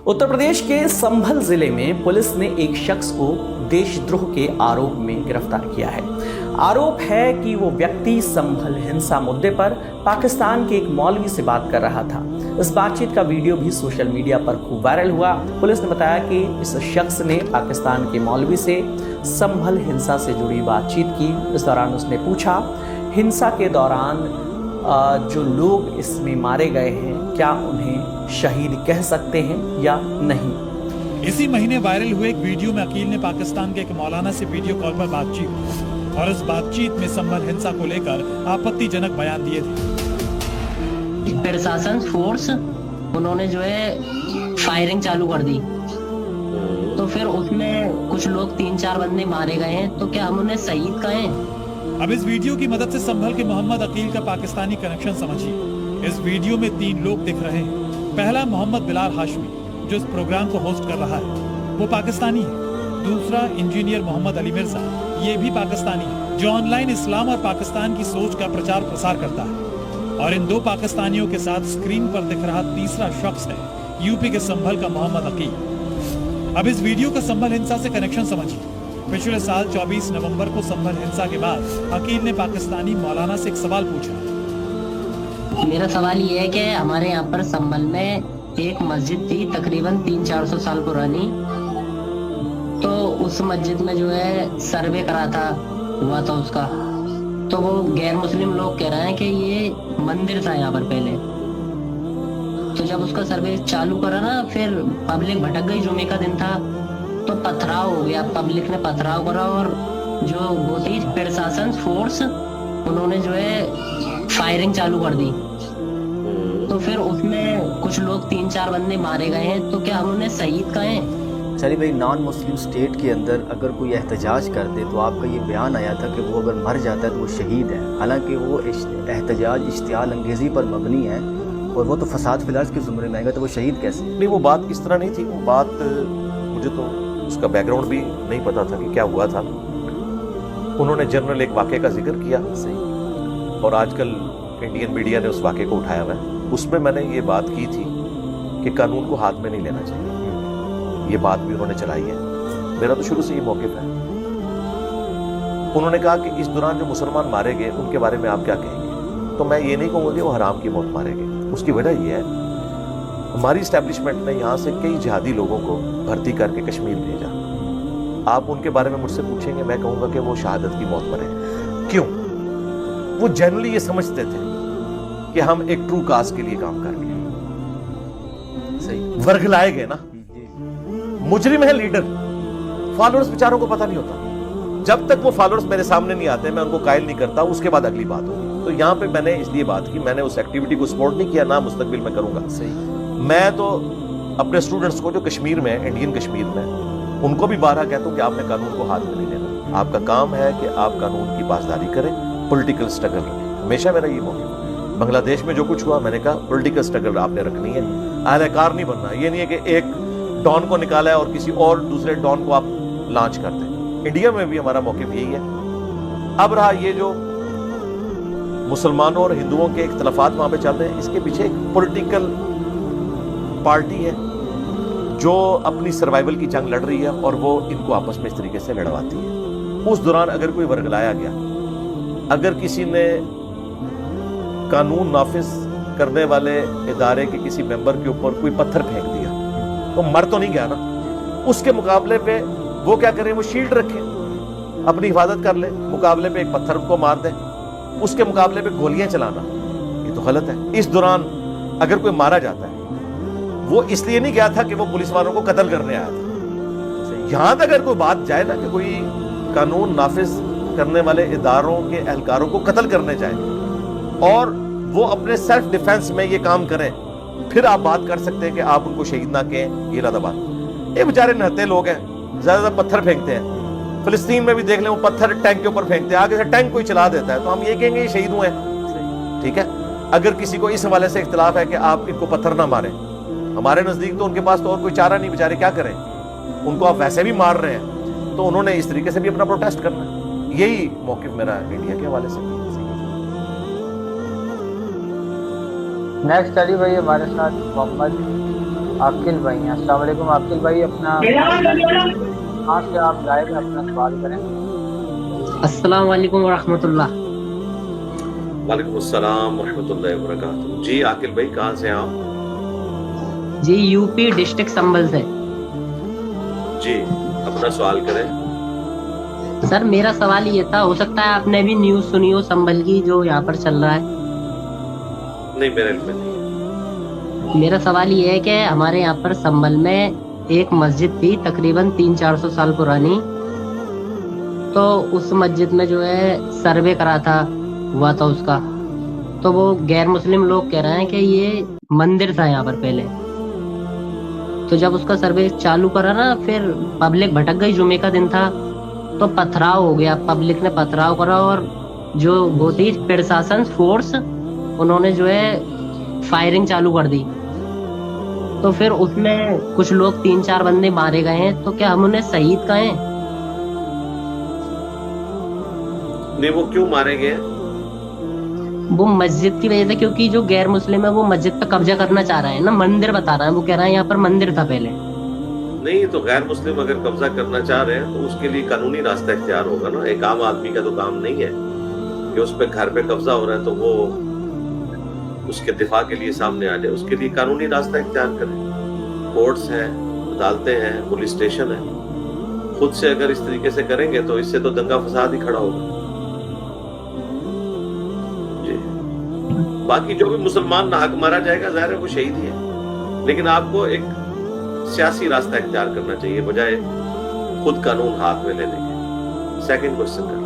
उत्तर प्रदेश के संभल जिले में पुलिस ने एक शख्स को देशद्रोह के आरोप में गिरफ्तार किया है। आरोप है कि वो व्यक्ति संभल हिंसा मुद्दे पर पाकिस्तान के एक मौलवी से बात कर रहा था। इस बातचीत का वीडियो भी सोशल मीडिया पर खूब वायरल हुआ। पुलिस ने बताया कि इस शख्स ने पाकिस्तान के मौलवी से संभल हिंसा से जुड़ी बातचीत की। इस दौरान उसने पूछा, हिंसा के दौरान जो लोग इसमें मारे गए हैं क्या उन्हें शहीद कह सकते हैं या नहीं। इसी महीने वायरल हुए एक वीडियो में अकील ने पाकिस्तान के एक मौलाना से वीडियो कॉल पर बातचीत की और इस बातचीत में संभल हिंसा को लेकर आपत्तिजनक बयान दिए थे। प्रशासन फोर्स उन्होंने जो है फायरिंग चालू कर दी, तो फिर उसमें कुछ लोग 3-4 बंदे मारे गए हैं, तो क्या हम उन्हें शहीद कहें। अब इस वीडियो की मदद से संभल के मोहम्मद अकील का पाकिस्तानी कनेक्शन समझिए। इस वीडियो में 3 लोग दिख रहे हैं। पहला मोहम्मद बिलाल हाशमी जो इस प्रोग्राम को होस्ट कर रहा है, वो पाकिस्तानी है। दूसरा इंजीनियर मोहम्मद अली मिर्जा, ये भी पाकिस्तानी है, जो ऑनलाइन इस्लाम और पाकिस्तान की सोच का प्रचार प्रसार करता है। और इन 2 पाकिस्तानियों के साथ स्क्रीन पर दिख रहा तीसरा शख्स है यूपी के संभल का मोहम्मद अकील। अब इस वीडियो का संभल हिंसा से कनेक्शन समझिए। पिछले साल 24 नवंबर को संभल हिंसा के बाद अकील ने पाकिस्तानी मौलाना से एक सवाल पूछा। मेरा सवाल ये है कि हमारे यहाँ पर संभल में एक मस्जिद थी तकरीबन 300-400 साल पुरानी, तो उस मस्जिद में जो है सर्वे हुआ था उसका, तो वो गैर मुस्लिम लोग कह रहे हैं कि ये मंदिर था यहाँ पर पहले। तो जब उसका सर्वे चालू करा ना, फिर पब्लिक भटक गई, जुमे का दिन था, तो पथराव हो गया, पब्लिक ने पथराव करा और जो वो थी प्रशासन फोर्स उन्होंने जो है फायरिंग चालू कर दी, तो फिर उसमें कुछ लोग 3-4 बंदे मारे गए हैं, तो क्या हम उन्हें शहीद कहें। चलिए भाई, नॉन मुस्लिम स्टेट के अंदर अगर कोई एहतजाज कर दे तो आपका ये बयान आया था कि वो अगर मर जाता है तो वो शहीद है, हालांकि वो एहतजाज इश्तियाल अंगेज़ी पर मबनी है और वो तो फसाद फिलाज के ज़ुमरे में आएगा, तो वो शहीद कैसे। नहीं, वो बात इस तरह नहीं थी। वो बात मुझे तो उसका बैकग्राउंड भी नहीं पता था कि क्या हुआ था। उन्होंने जनरल एक वाक़े का जिक्र किया सही, और आजकल इंडियन मीडिया ने उस वाक़े को उठाया हुआ है। उसमें मैंने ये बात की थी कि कानून को हाथ में नहीं लेना चाहिए। ये बात भी उन्होंने चलाई है। मेरा तो शुरू से ये मौक़िफ़ है। उन्होंने कहा कि इस दौरान जो मुसलमान मारे गए उनके बारे में आप क्या कहेंगे, तो मैं ये नहीं कहूँगा कि वो हराम की मौत मारे गए। उसकी वजह ये है, हमारी इस्टेब्लिशमेंट ने यहाँ से कई जिहादी लोगों को भर्ती करके कश्मीर भेजा। आप उनके बारे में मुझसे पूछेंगे, मैं कहूँगा कि वो शहादत की मौत मरे। क्यों? वो जनरली ये समझते थे कि हम एक ट्रू काज के लिए काम कर रहे हैं। सही, वर्गलाए गए ना, मुजरिम है लीडर, फॉलोअर्स बेचारों को पता नहीं होता। जब तक वो फॉलोअर्स मेरे सामने नहीं आते, मैं उनको कायल नहीं करता, उसके बाद अगली बात होगी। तो यहाँ पे मैंने इसलिए बात की, मैंने उस एक्टिविटी को सपोर्ट नहीं किया, ना मुस्तकबिल में करूंगा। सही। मैं तो अपने स्टूडेंट्स को जो कश्मीर में, इंडियन कश्मीर में, उनको भी बारहा कहता हूँ कि आपने कानून को हाथ में नहीं लेना। आपका काम है कि आप कानून की पासदारी करें, पॉलिटिकल स्ट्रगल रखें। हमेशा मेरा ये मौका। बांग्लादेश में जो कुछ हुआ, मैंने कहा पॉलिटिकल स्ट्रगल आपने रखनी है, अहलकार नहीं बनना। ये नहीं है कि एक डॉन को निकाला है और किसी और दूसरे डॉन को आप लॉन्च कर दें। इंडिया में भी हमारा मौक़िफ़ यही है। अब रहा ये जो मुसलमानों और हिंदुओं के इख्तलाफात वहाँ पे चल रहे हैं, इसके पीछे एक पॉलिटिकल पार्टी है जो अपनी सर्वाइवल की जंग लड़ रही है और वो इनको आपस में इस तरीके से लड़वाती है। उस दौरान अगर कोई वर्गलाया गया, अगर किसी ने कानून नाफिज करने वाले इदारे के किसी मेंबर के ऊपर कोई पत्थर फेंक दिया, तो मर तो नहीं गया ना। उसके मुकाबले पे वो क्या करें, वो शील्ड रखें, अपनी हिफाजत कर ले, मुकाबले पे एक पत्थर को मार दें, उसके मुकाबले पे गोलियां चलाना, ये तो गलत है। इस दौरान अगर कोई मारा जाता है, वो इसलिए नहीं गया था कि वो पुलिस वालों को कत्ल करने आया था। यहां तक अगर कोई बात जाए ना कि कोई कानून नाफिज करने वाले इदारों के एहलकारों को कत्ल करने जाए और वो अपने सेल्फ डिफेंस में ये काम करें, फिर आप बात कर सकते हैं कि आप उनको शहीद ना कहें। ये रहा बात। ये बेचारे नहते लोग हैं, ज्यादा पत्थर फेंकते हैं। फिलिस्तीन में भी देख लें, वो पत्थर टैंक के ऊपर फेंकते हैं, आगे से टैंक कोई चला देता है, तो हम ये कहेंगे ये शहीद हुए हैं। ठीक है, अगर किसी को इस हवाले से इख्तिलाफ है कि आप इनको पत्थर ना मारें, हमारे नजदीक तो उनके पास तो और कोई चारा नहीं, बेचारे क्या करें, उनको आप वैसे भी मार रहे हैं, तो उन्होंने इस तरीके से भी अपना प्रोटेस्ट करना है। यही मौक़िफ़ मेरा इंडिया के हवाले से। नेक्स्ट अली भाई हमारे साथ मोहम्मद عاقل بھائی ہیں. السلام علیکم عاقل بھائی, اپنا کہاں سے آپ لائے ہیں, اپنا سوال کریں. السلام علیکم ورحمۃ اللہ. وعلیکم السلام ورحمۃ اللہ وبرکاتہ. جی عاقل بھائی, کہاں سے آپ؟ جی یو پی ڈسٹرکٹ سنبھل سے. جی اپنا سوال کریں. سر میرا سوال یہ تھا, ہو سکتا ہے آپ نے بھی نیوز سنی ہو سنبھل کی جو یہاں پر چل رہا ہے. نہیں, میرے علم میں نہیں. میرا سوال یہ ہے کہ ہمارے یہاں پر سنبھل میں ایک مسجد تھی تقریباً 300-400 سال پرانی, تو اس مسجد میں جو ہے سروے کرا ہوا تھا اس کا, تو وہ غیر مسلم لوگ کہہ رہے ہیں کہ یہ مندر تھا یہاں پر پہلے. تو جب اس کا سروے چالو کرا نا, پھر پبلک بھٹک گئی, جمعے کا دن تھا, تو پتھراؤ ہو گیا, پبلک نے پتھراؤ کرا, اور جو وہ تھی پرشاسن فورس, انہوں نے جو ہے فائرنگ چالو کر دی. تو پھر اس میں کچھ لوگ 3-4 بندے مارے گئے ہیں, تو کیا ہم انہیں شہید کہیں؟ نہیں, وہ کیوں مارے گئے؟ وہ مسجد کی وجہ سے, کیونکہ جو غیر مسلم ہے وہ مسجد پہ قبضہ کرنا چاہ رہا ہے نا, مندر بتا رہا ہے, وہ کہہ رہا ہے یہاں پر مندر تھا پہلے. نہیں, تو غیر مسلم اگر قبضہ کرنا چاہ رہے ہیں تو اس کے لیے قانونی راستہ اختیار ہوگا نا. ایک عام آدمی کا تو کام نہیں ہے کہ اس پہ گھر پہ قبضہ ہو رہا ہے تو وہ اس کے دفاع کے لیے سامنے آ جائے. اس کے لیے قانونی راستہ اختیار کریں. کورٹس ہیں, عدالتیں ہیں, پولیس اسٹیشن ہے. خود سے اگر اس طریقے سے کریں گے تو اس سے تو دنگا فساد ہی کھڑا ہوگا. جی, باقی جو بھی مسلمان ناحق مارا جائے گا ظاہر ہے وہ شہید ہی ہے, لیکن آپ کو ایک سیاسی راستہ اختیار کرنا چاہیے بجائے خود قانون ہاتھ میں لینے کے. سیکنڈ کوشچن کرنا.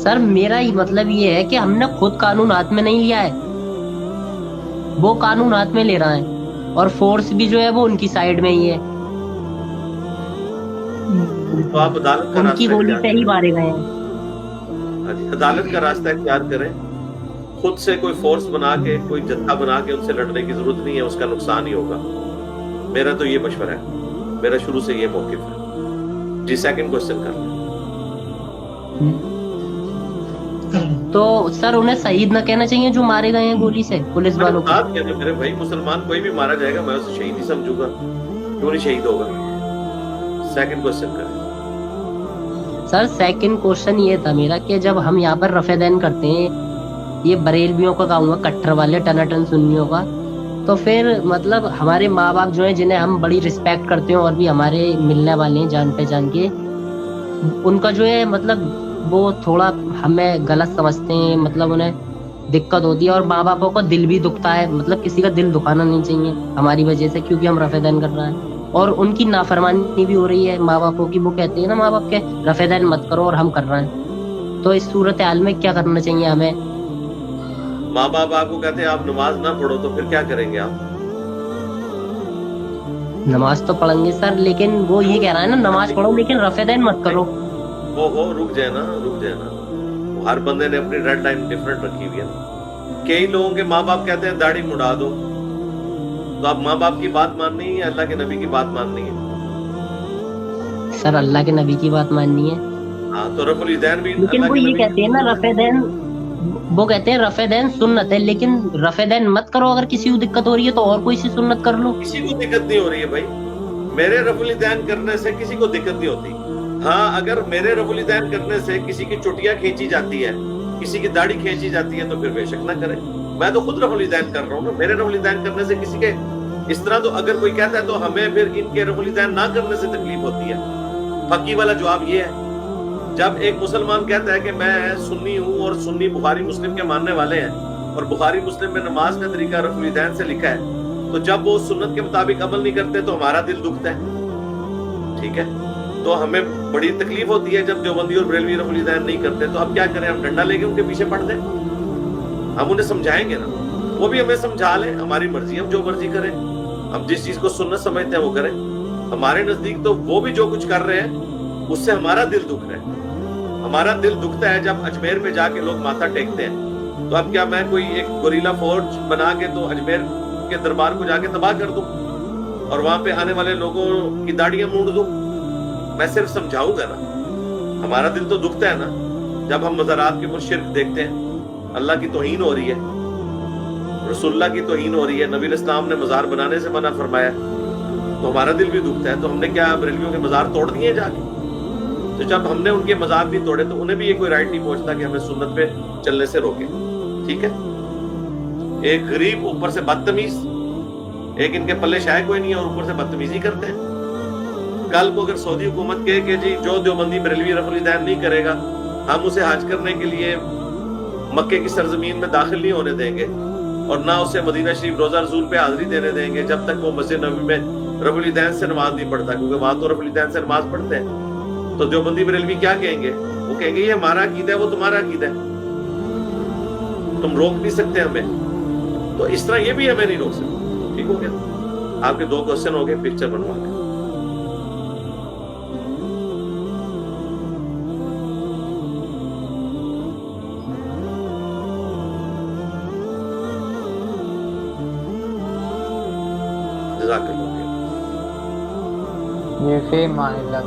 سر میرا ہی مطلب یہ ہے کہ ہم نے خود قانون ہاتھ میں نہیں لیا ہے, وہ قانون ہاتھ میں لے رہا ہے, اور فورس بھی جو ہے وہ ان کی سائیڈ میں ہی ہے, تو آپ عدالت کا ان کی راستہ گولی اختیار سے ہی مارے گئے ہیں. کریں. عدالت کا راستہ اختیار کریں. خود سے کوئی فورس بنا کے, کوئی جتھا بنا کے ان سے لڑنے کی ضرورت نہیں ہے, اس کا نقصان ہی ہوگا. میرا تو یہ مشورہ ہے, میرا شروع سے یہ موقف ہے. جی سیکنڈ کوشچن کر لیں. تو سر انہیں شہید نہ کہنا چاہیے جو مارے گئے ہیں گولی سے پولیس والوں کو. میرے بھائی, مسلمان کوئی بھی مارا جائے گا میں اسے شہید ہی سمجھوں گا, کیوں نہیں شہید ہوگا. سیکنڈ کوشچن کریں. سر سیکنڈ کوشچن یہ تھا میرا کہ جب ہم یہاں پر رفع دین کرتے ہیں, یہ بریلویوں کا کہوں گا, کٹر والے ٹناٹن سنیوں کا, تو پھر مطلب ہمارے ماں باپ جو ہیں جنہیں ہم بڑی رسپیکٹ کرتے ہیں اور بھی ہمارے ملنے والے ہیں جان پہچان کے, ان کا جو ہے مطلب وہ تھوڑا ہمیں غلط سمجھتے ہیں, مطلب انہیں دقت ہوتی ہے, اور ماں باپوں کا دل بھی دکھتا ہے. مطلب کسی کا دل دکھانا نہیں چاہیے ہماری وجہ سے, کیونکہ ہم رفع دین کر رہے ہیں, اور ان کی نافرمانی بھی ہو رہی ہے ماں باپوں کی. وہ کہتے ہیں نا ماں باپ کے رفع دین مت کرو, اور ہم کر رہے ہیں. تو اس صورتحال میں کیا کرنا چاہیے ہمیں؟ ماں باپ آپ کو کہتے ہیں آپ نماز نہ پڑھو, تو پھر کیا کریں گے آپ؟ نماز تو پڑھیں گے سر, لیکن وہ یہ کہہ رہا ہے نا نماز پڑھو لیکن رفع دین مت کرو. وہ رک جائے نا. ہر بندے نے اپنی ریڈ لائن ڈیفرنٹ رکھی ہوئی ہے. کئی لوگوں کے ماں باپ کہتے ہیں داڑھی مڑا دو, تو آپ ماں باپ کی بات ماننی ہے یا اللہ کے نبی کی بات ماننی ہے؟ سر اللہ کے نبی کی بات ماننی ہے. ہاں, تو رفع الیدین بھی لیکن وہ یہ کہتے ہیں نا رفع دین, وہ کہتے ہیں رفع دین سنت ہے, لیکن رفع دین مت کرو. اگر کسی کو دقت ہو رہی ہے تو اور کوئی سی سنت کر لو. کسی کو دقت نہیں ہو رہی ہے بھائی. میرے رفع الیدین کرنے سے کسی کو دقت نہیں ہوتی. ہاں, اگر میرے رفع الیدین کرنے سے کسی کی چٹیاں کھینچی جاتی ہے, کسی کی داڑھی کھینچی جاتی ہے, تو پھر بے شک نہ کرے. میں تو خود رفع الیدین کر رہا ہوں نا. میرے رفع الیدین کرنے سے کسی کے اس طرح, تو اگر کوئی کہتا ہے تو ہمیں پھر ان کے رفع الیدین نہ کرنے سے تکلیف ہوتی ہے. پکی والا جواب یہ ہے, جب ایک مسلمان کہتا ہے کہ میں سنی ہوں اور سنی بخاری مسلم کے ماننے والے ہیں, اور بخاری مسلم میں نماز کا طریقہ رفع الیدین سے لکھا ہے, تو جب وہ سنت کے مطابق عمل نہیں کرتے تو ہمارا دل دکھتا ہے. ٹھیک ہے, تو ہمیں بڑی تکلیف ہوتی ہے جب دیوبندی اور بریلوی رفع الیدین نہیں کرتے. تو اب کیا کریں, ہم ڈنڈا لے کے ان کے پیچھے پڑھ دیں؟ ہم انہیں سمجھائیں گے نا, وہ بھی ہمیں سمجھا لیں. ہماری مرضی, ہم جو مرضی کریں, ہم جس چیز کو سنت سمجھتے ہیں وہ کریں. ہمارے نزدیک تو وہ بھی جو کچھ کر رہے ہیں اس سے ہمارا دل دکھ رہا ہے. ہمارا دل دکھتا ہے جب اجمیر میں جا کے لوگ ماتھا ٹیکتے ہیں. تو اب کیا میں کوئی ایک گوریلا فورج بنا کے تو اجمیر کے دربار کو جا کے تباہ کر دوں اور وہاں پہ آنے والے لوگوں کی داڑیاں مونڈ دوں؟ میں صرف سمجھاؤں گا نا. ہمارا دل تو دکھتا ہے نا جب ہم مزارات کے اوپر شرک دیکھتے ہیں, اللہ کی توہین ہو رہی ہے. रसूलुल्लाह की तौहीन हो रही है, नबी इस्लाम ने मज़ार बनाने से मना फरमाया, तो हमारा दिल भी दुखता है। तो हमने क्या बरेलवियों के मज़ार तोड़ दिए जाके? तो जब हमने उनके मज़ार नहीं तोड़े तो उन्हें भी ये कोई राइट नहीं पहुंचता कि हमें सुन्नत पे चलने से रोके। ठीक है, एक गरीब ऊपर से बदतमीज, एक इनके पल्ले शायद कोई नहीं है और ऊपर से बदतमीजी करते हैं। कल को अगर सऊदी हुकूमत कहे कि जी जो देवबंदी बरेलवी रफ़ुल दैन नहीं करेगा हम उसे हज करने के लिए मक्के की सरजमीन में दाखिल नहीं होने देंगे और ना उसे मदीना शरीफ रोजा रसूल पे हाजिरी देने देंगे जब तक वो मस्जिद नबी में रफ़ुल दैन से नमाज नहीं पढ़ता, क्योंकि वहां तो रफ़ुल दैन से नमाज पढ़ते हैं। तो देवबंदी बरेलवी क्या कहेंगे? वो कहेंगे ये हमारा अकीदा है, वो तुम्हारा अकीदा है, तुम रोक नहीं सकते हमें। तो इस तरह ये भी हमें नहीं रोक सकते। ठीक हो गया? आपके 2 क्वेश्चन हो गए, पिक्चर बनवा के। ये फेम मानिल्लाह